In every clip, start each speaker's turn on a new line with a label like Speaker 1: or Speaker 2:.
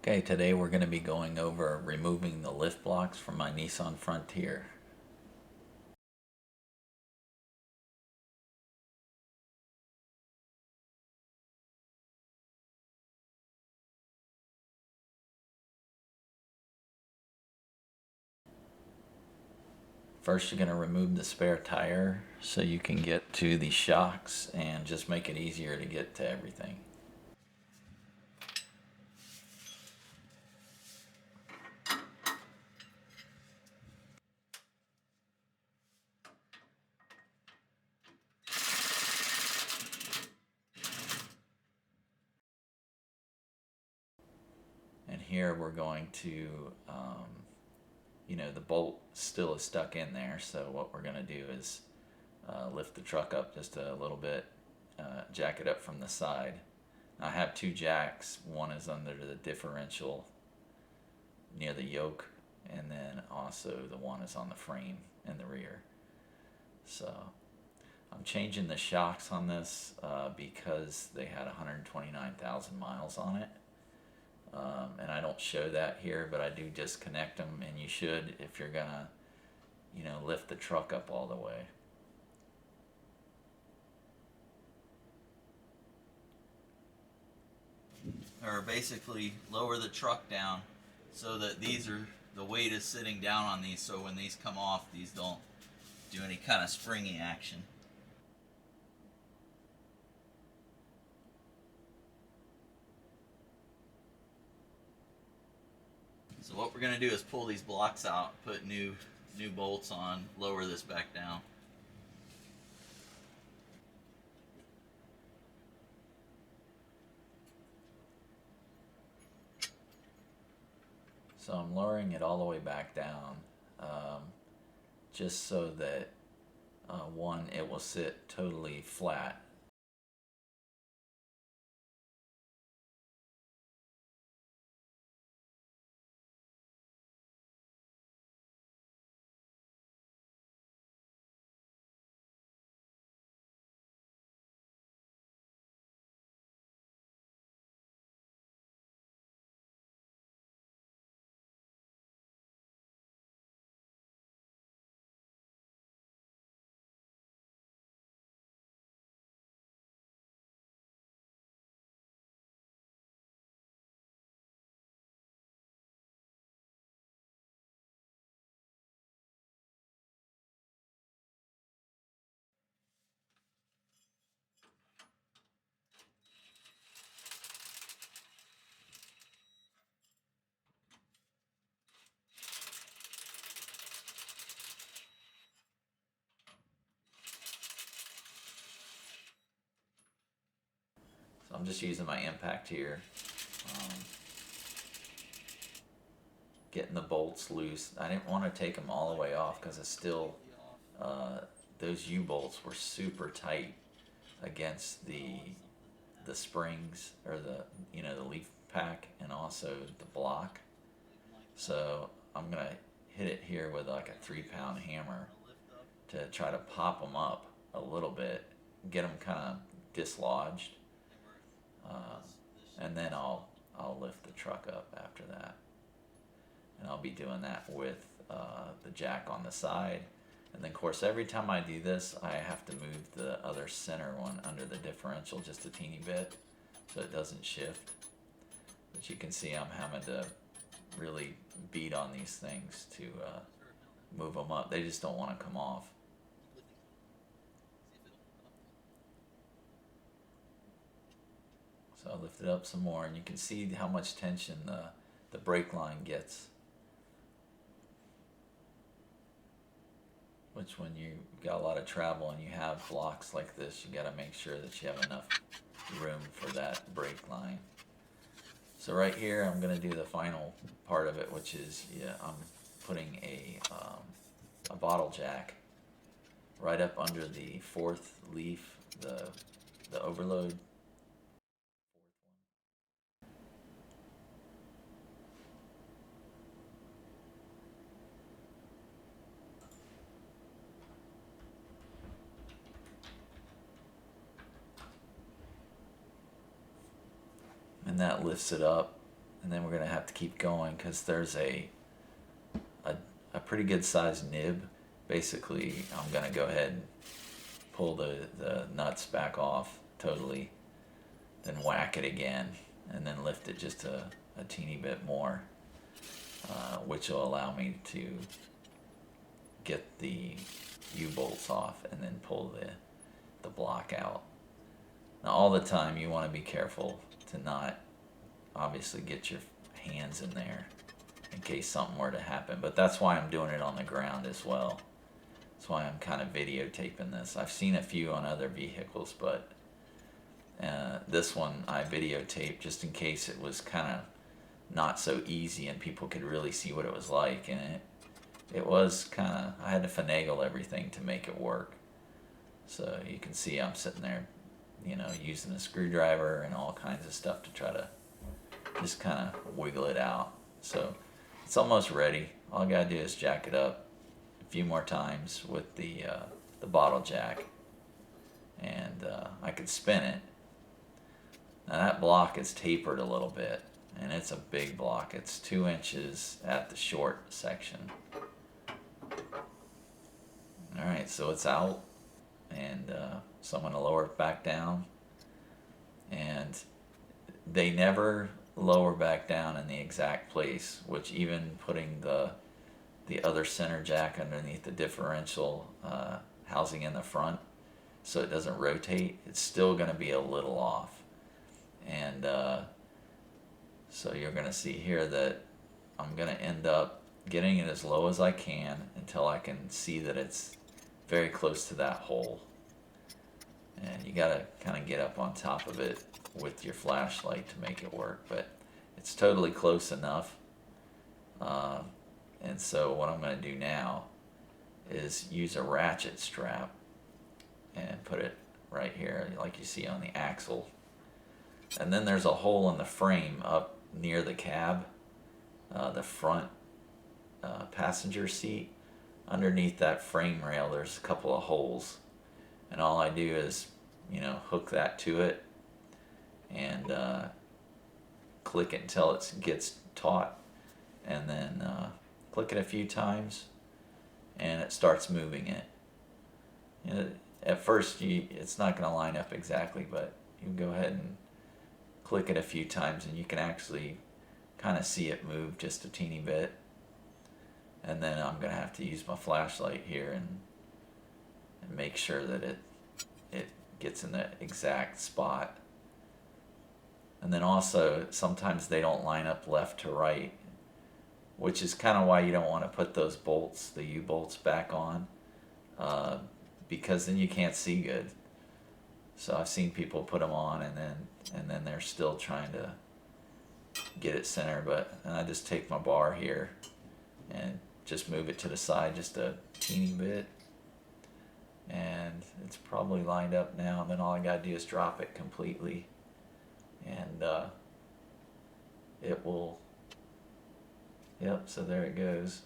Speaker 1: Okay, today we're going to be going over removing the lift blocks from my Nissan Frontier. First, you're going to remove the spare tire so you can get to the shocks and just make it easier to get to everything. And here we're going to, the bolt still is stuck in there, so what we're going to do is lift the truck up just a little bit, jack it up from the side. Now, I have two jacks. One is under the differential near the yoke, and then also the one is on the frame in the rear. So I'm changing the shocks on this because they had 129,000 miles on it. And I don't show that here, but I do disconnect them, and you should if you're gonna, lift the truck up all the way. Or basically lower the truck down so that the weight is sitting down on these, so when these come off, these don't do any kind of springy action. So what we're going to do is pull these blocks out, put new bolts on, lower this back down. So I'm lowering it all the way back down, just so that one, it will sit totally flat. So I'm just using my impact here, getting the bolts loose. I didn't want to take them all the way off because it's still, those U-bolts were super tight against the springs, or the leaf pack, and also the block. So I'm gonna hit it here with like a 3-pound hammer to try to pop them up a little bit, get them kind of dislodged, and then I'll lift the truck up after that. And I'll be doing that with the jack on the side. And then, of course, every time I do this, I have to move the other center one under the differential just a teeny bit so it doesn't shift. But you can see I'm having to really beat on these things to move them up. They just don't want to come off. So I lift it up some more, and you can see how much tension the brake line gets. Which, when you got a lot of travel and you have blocks like this, you got to make sure that you have enough room for that brake line. So right here, I'm going to do the final part of it, which is, I'm putting a bottle jack right up under the fourth leaf, the overload. And that lifts it up, and then we're going to have to keep going because there's a pretty good sized nib. Basically, I'm going to go ahead and pull the nuts back off totally, then whack it again, and then lift it just a teeny bit more, which will allow me to get the U-bolts off and then pull the block out. Now all the time you want to be careful to not obviously get your hands in there in case something were to happen, but that's why I'm doing it on the ground as well. That's why I'm kind of videotaping this. I've seen a few on other vehicles, but this one I videotaped just in case it was kind of not so easy and people could really see what it was like, and it was kind of, I had to finagle everything to make it work. So you can see I'm sitting there, you know, using a screwdriver and all kinds of stuff to try to just kind of wiggle it out. So it's almost ready. All I gotta do is jack it up a few more times with the bottle jack, and I could spin it. Now that block is tapered a little bit, and it's a big block. It's 2 inches at the short section. Alright, so it's out, and so I'm going to lower it back down, and they never lower back down in the exact place, which even putting the other center jack underneath the differential housing in the front so it doesn't rotate, it's still going to be a little off. And so you're going to see here that I'm going to end up getting it as low as I can until I can see that it's very close to that hole. And you got to kind of get up on top of it with your flashlight to make it work, but it's totally close enough. And so what I'm going to do now is use a ratchet strap and put it right here like you see on the axle. And then there's a hole in the frame up near the cab, the front passenger seat. Underneath that frame rail there's a couple of holes, and all I do is, you know, hook that to it and click it until it gets taut, and then click it a few times and it starts moving it. You know, at first it's not going to line up exactly, but you can go ahead and click it a few times and you can actually kind of see it move just a teeny bit. And then I'm going to have to use my flashlight here and make sure that it gets in the exact spot. And then also sometimes they don't line up left to right, which is kind of why you don't want to put those bolts, the U-bolts, back on, because then you can't see good. So I've seen people put them on and then they're still trying to get it centered, and I just take my bar here and just move it to the side just a teeny bit, and it's probably lined up now. And then all I gotta do is drop it completely, and it will, yep, so there it goes.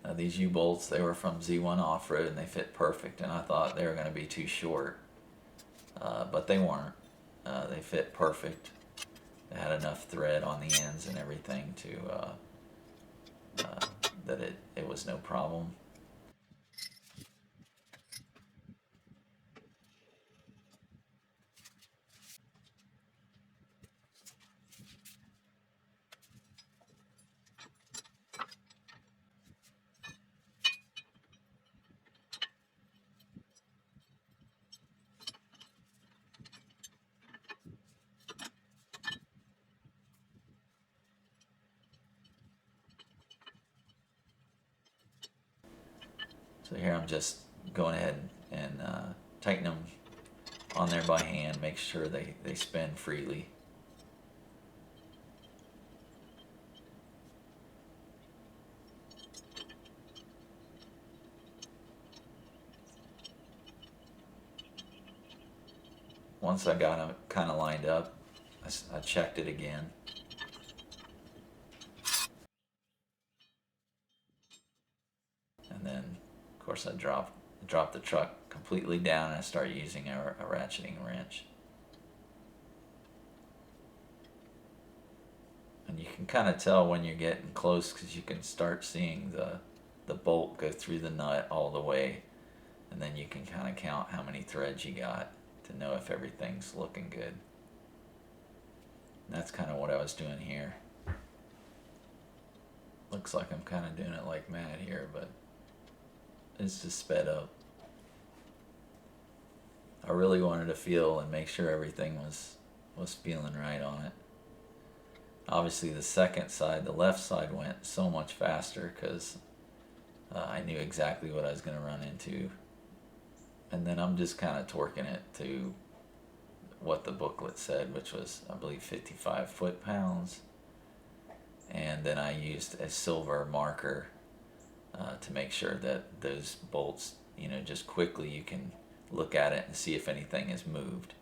Speaker 1: Now these U-bolts, they were from Z1 Off-Road and they fit perfect, and I thought they were going to be too short, but they weren't. They fit perfect. They had enough thread on the ends and everything to that it was no problem. So here I'm just going ahead and tighten them on there by hand, make sure they spin freely. Once I got them kind of lined up, I checked it again. And then Of course, I drop the truck completely down and I start using a ratcheting wrench. And you can kind of tell when you're getting close because you can start seeing the bolt go through the nut all the way, and then you can kind of count how many threads you got to know if everything's looking good. And that's kind of what I was doing here. Looks like I'm kind of doing it like mad here, but it's just sped up. I really wanted to feel and make sure everything was feeling right on it. Obviously the second side, the left side, went so much faster because I knew exactly what I was going to run into. And then I'm just kind of torquing it to what the booklet said, which was, I believe, 55 foot-pounds. And then I used a silver marker to make sure that those bolts, just quickly you can look at it and see if anything has moved.